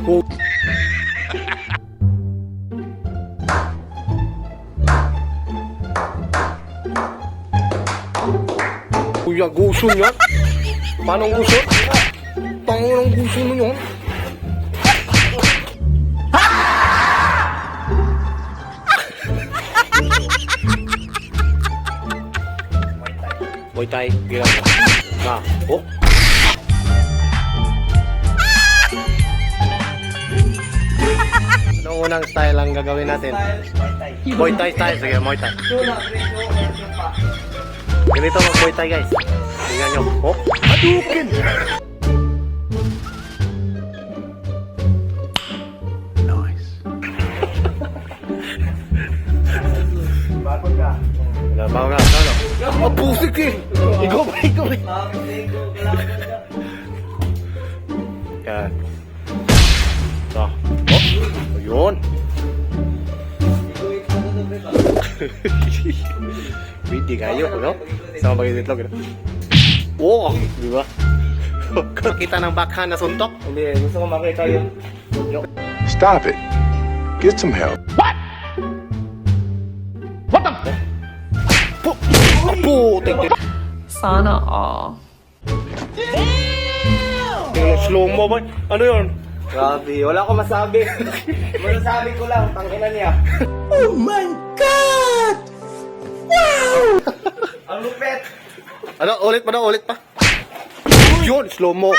Oh. Kuya, gusto niya? Paano ang gusto? Tango ng gusto mo yun? Muay Thai, gila mo. Nah, oh. Anong unang style ang gagawin natin? Muay Thai style. Sige, Muay Thai. Ganito mag Muay Thai, guys. Tingnan nyo. Oh, adukin! Nice. Bakit ka? Bago nga, ano? Oh, pusik eh! Ikaw ba? Yan. Ito. Oh, ayun. Hindi kayo, no? Sama bagay itlog, no? Oh, di ba? Kita ng backhand na suntok? Hindi, gusto ko makita yun. Stop it. Get some help. Putik! Sana all. Yung slow mo ba? Ano yun? Grabe, wala ko masabi. Masasabi ko lang, tangina niya. Oh my God! Wow! Ang lupet! Ano? Ulit pa na? Ulit pa? Yun! Slow mo!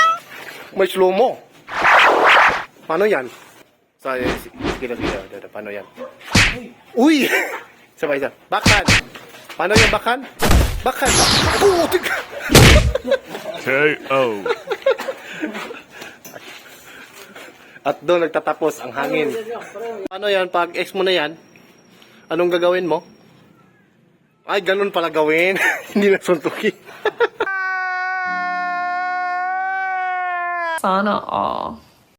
May slow mo! Paano yan? Sige. Paano yan? Uy! Sabay isa. Backhand! Paano yung backhand? Backhand! Putik! KO. At doon nagtatapos ang hangin. Paano yan? Pag ex mo na yan, anong gagawin mo? Ay, ganun pala gawin. Hindi na suntukin. Sana all.